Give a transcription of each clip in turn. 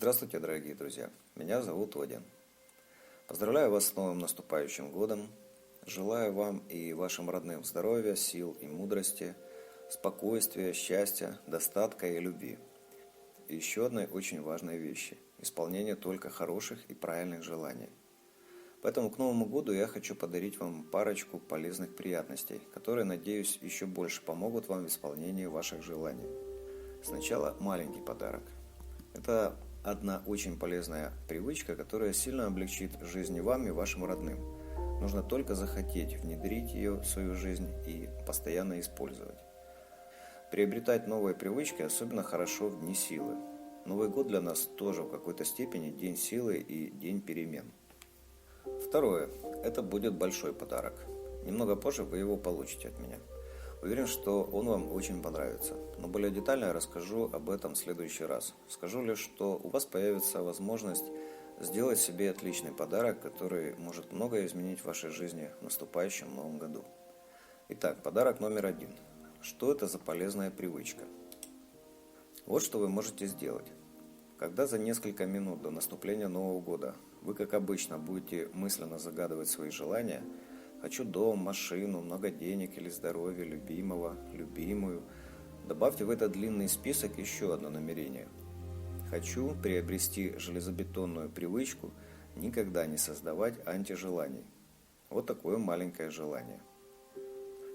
Здравствуйте, дорогие друзья! Меня зовут Один. Поздравляю вас с новым наступающим годом. Желаю вам и вашим родным здоровья, сил и мудрости, спокойствия, счастья, достатка и любви. И еще одной очень важной вещи – исполнения только хороших и правильных желаний. Поэтому к Новому году я хочу подарить вам парочку полезных приятностей, которые, надеюсь, еще больше помогут вам в исполнении ваших желаний. Сначала маленький подарок. Это одна очень полезная привычка, которая сильно облегчит жизнь вам и вашим родным. Нужно только захотеть внедрить ее в свою жизнь и постоянно использовать. Приобретать новые привычки особенно хорошо в дни силы. Новый год для нас тоже в какой-то степени день силы и день перемен. Второе. Это будет большой подарок. Немного позже вы его получите от меня. Уверен, что он вам очень понравится, но более детально я расскажу об этом в следующий раз. Скажу лишь, что у вас появится возможность сделать себе отличный подарок, который может многое изменить в вашей жизни в наступающем Новом году. Итак, подарок номер 1. Что это за полезная привычка? Вот что вы можете сделать. Когда за несколько минут до наступления Нового года вы, как обычно, будете мысленно загадывать свои желания – хочу дом, машину, много денег или здоровья, любимого, любимую. Добавьте в этот длинный список еще одно намерение. Хочу приобрести железобетонную привычку никогда не создавать антижеланий. Вот такое маленькое желание.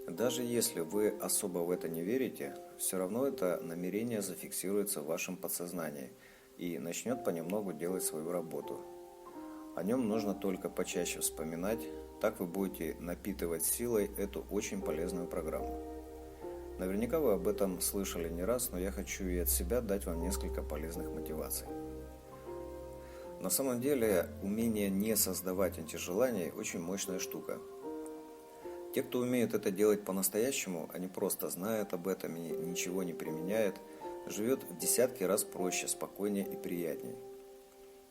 Даже если вы особо в это не верите, все равно это намерение зафиксируется в вашем подсознании и начнет понемногу делать свою работу. О нем нужно только почаще вспоминать, так вы будете напитывать силой эту очень полезную программу. Наверняка вы об этом слышали не раз, но я хочу и от себя дать вам несколько полезных мотиваций. На самом деле, умение не создавать антижеланий очень мощная штука. Те, кто умеет это делать по-настоящему, они просто знают об этом и ничего не применяют, живет в десятки раз проще, спокойнее и приятнее.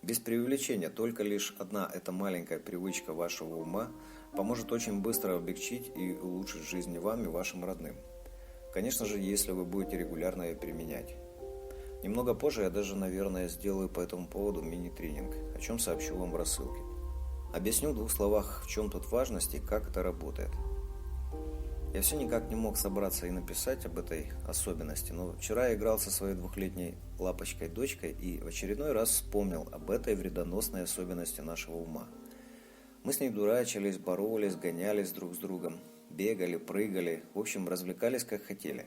Без преувеличения, только лишь одна эта маленькая привычка вашего ума поможет очень быстро облегчить и улучшить жизнь вам и вашим родным. Конечно же, если вы будете регулярно ее применять. Немного позже я даже, наверное, сделаю по этому поводу мини-тренинг, о чем сообщу вам в рассылке. Объясню в 2 словах, в чем тут важность и как это работает. Я все никак не мог собраться и написать об этой особенности, но вчера я играл со своей 2-летней лапочкой-дочкой и в очередной раз вспомнил об этой вредоносной особенности нашего ума. Мы с ней дурачились, боролись, гонялись друг с другом, бегали, прыгали, в общем, развлекались как хотели.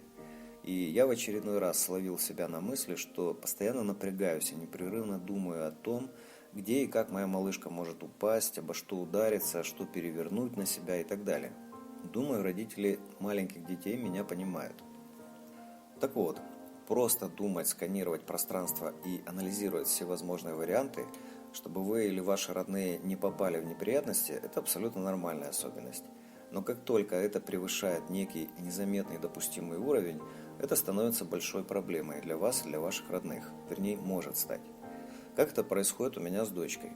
И я в очередной раз словил себя на мысли, что постоянно напрягаюсь и непрерывно думаю о том, где и как моя малышка может упасть, обо что удариться, что перевернуть на себя и так далее. Думаю, родители маленьких детей меня понимают. Так вот, просто думать, сканировать пространство и анализировать все возможные варианты, чтобы вы или ваши родные не попали в неприятности, это абсолютно нормальная особенность. Но как только это превышает некий незаметный допустимый уровень, это становится большой проблемой для вас и для ваших родных, вернее, может стать. Как это происходит у меня с дочкой?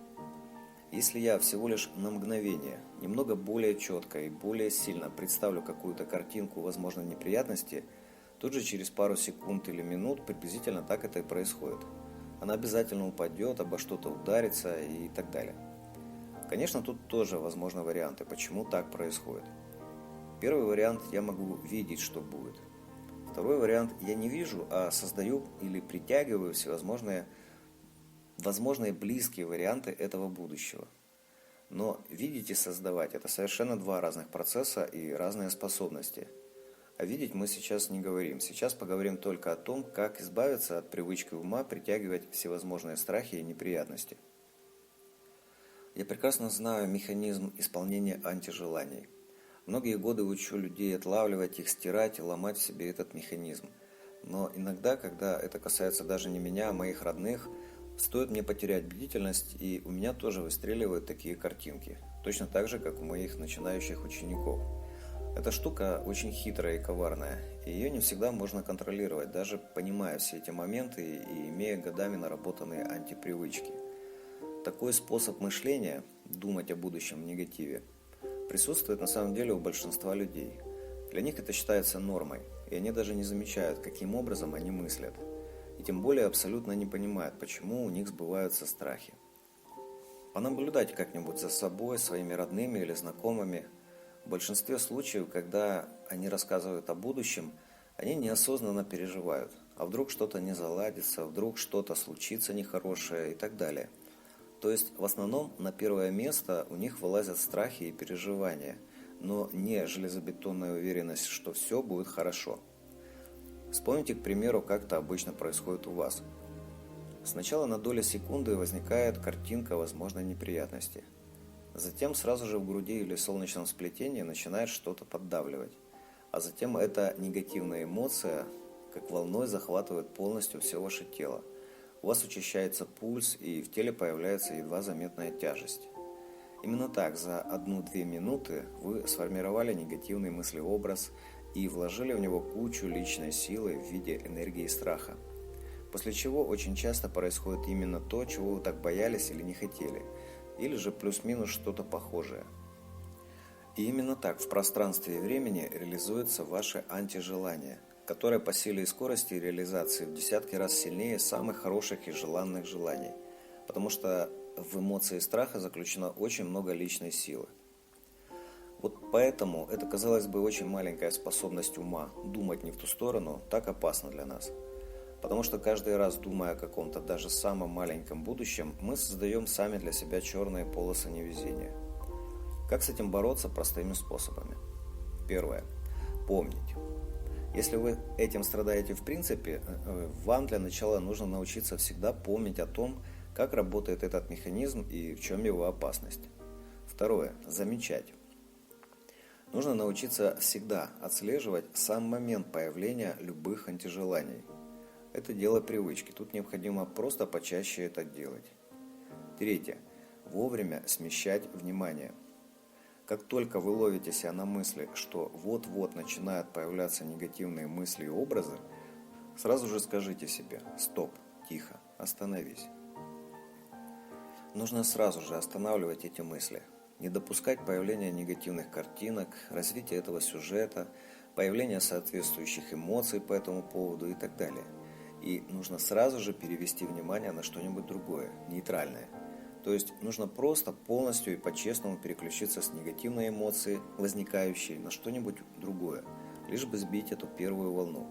Если я всего лишь на мгновение, немного более четко и более сильно представлю какую-то картинку возможной неприятности, тут же через пару секунд или минут приблизительно так это и происходит. Она обязательно упадет, обо что-то ударится и так далее. Конечно, тут тоже возможны варианты, почему так происходит. Первый вариант – я могу видеть, что будет. Второй вариант – я не вижу, а создаю или притягиваю всевозможные близкие варианты этого будущего. Но видеть и создавать – это совершенно 2 разных процесса и разные способности. А видеть мы сейчас не говорим. Сейчас поговорим только о том, как избавиться от привычки ума притягивать всевозможные страхи и неприятности. Я прекрасно знаю механизм исполнения антижеланий. Многие годы учу людей отлавливать их, стирать и ломать в себе этот механизм. Но иногда, когда это касается даже не меня, а моих родных, стоит мне потерять бдительность, и у меня тоже выстреливают такие картинки, точно так же, как у моих начинающих учеников. Эта штука очень хитрая и коварная, и ее не всегда можно контролировать, даже понимая все эти моменты и имея годами наработанные антипривычки. Такой способ мышления, думать о будущем в негативе, присутствует на самом деле у большинства людей. Для них это считается нормой, и они даже не замечают, каким образом они мыслят. и тем более абсолютно не понимают, почему у них сбываются страхи. Понаблюдайте как-нибудь за собой, своими родными или знакомыми. В большинстве случаев, когда они рассказывают о будущем, они неосознанно переживают, а вдруг что-то не заладится, вдруг что-то случится нехорошее и так далее. То есть в основном на первое место у них вылазят страхи и переживания, но не железобетонная уверенность, что все будет хорошо. Вспомните, к примеру, как это обычно происходит у вас. Сначала на долю секунды возникает картинка возможной неприятности. Затем сразу же в груди или солнечном сплетении начинает что-то поддавливать. А затем эта негативная эмоция, как волной, захватывает полностью все ваше тело. У вас учащается пульс, и в теле появляется едва заметная тяжесть. Именно так за 1-2 минуты вы сформировали негативный мыслеобраз и вложили в него кучу личной силы в виде энергии страха. После чего очень часто происходит именно то, чего вы так боялись или не хотели, или же плюс-минус что-то похожее. И именно так в пространстве и времени реализуется ваше антижелание, которое по силе и скорости реализации в десятки раз сильнее самых хороших и желанных желаний, потому что в эмоции страха заключено очень много личной силы. Вот поэтому эта, казалось бы, очень маленькая способность ума думать не в ту сторону так опасна для нас. Потому что каждый раз, думая о каком-то даже самом маленьком будущем, мы создаем сами для себя черные полосы невезения. Как с этим бороться? Простыми способами. Первое. Помнить. Если вы этим страдаете в принципе, вам для начала нужно научиться всегда помнить о том, как работает этот механизм и в чем его опасность. Второе. Замечать. Нужно научиться всегда отслеживать сам момент появления любых антижеланий. Это дело привычки, тут необходимо просто почаще это делать. Третье. Вовремя смещать внимание. Как только вы ловите себя на мысли, что вот-вот начинают появляться негативные мысли и образы, сразу же скажите себе: стоп, тихо, остановись. Нужно сразу же останавливать эти мысли, не допускать появления негативных картинок, развития этого сюжета, появления соответствующих эмоций по этому поводу и так далее. И нужно сразу же перевести внимание на что-нибудь другое, нейтральное. То есть нужно просто полностью и по-честному переключиться с негативной эмоции, возникающей, на что-нибудь другое, лишь бы сбить эту первую волну.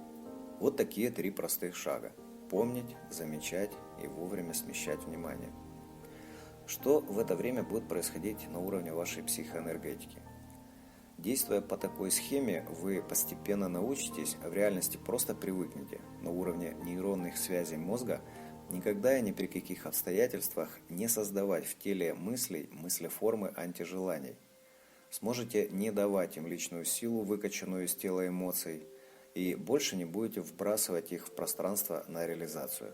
Вот такие 3 простых шага. Помнить, замечать и вовремя смещать внимание. Что в это время будет происходить на уровне вашей психоэнергетики? Действуя по такой схеме, вы постепенно научитесь, а в реальности просто привыкнете на уровне нейронных связей мозга никогда и ни при каких обстоятельствах не создавать в теле мыслей, мыслеформы антижеланий. Сможете не давать им личную силу, выкачанную из тела эмоций, и больше не будете вбрасывать их в пространство на реализацию.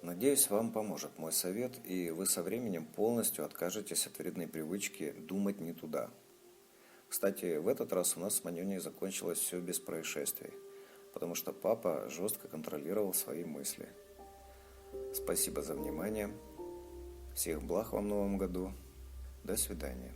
Надеюсь, вам поможет мой совет, и вы со временем полностью откажетесь от вредной привычки думать не туда. Кстати, в этот раз у нас с Манюней закончилось все без происшествий, потому что папа жестко контролировал свои мысли. Спасибо за внимание. Всех благ вам в новом году. До свидания.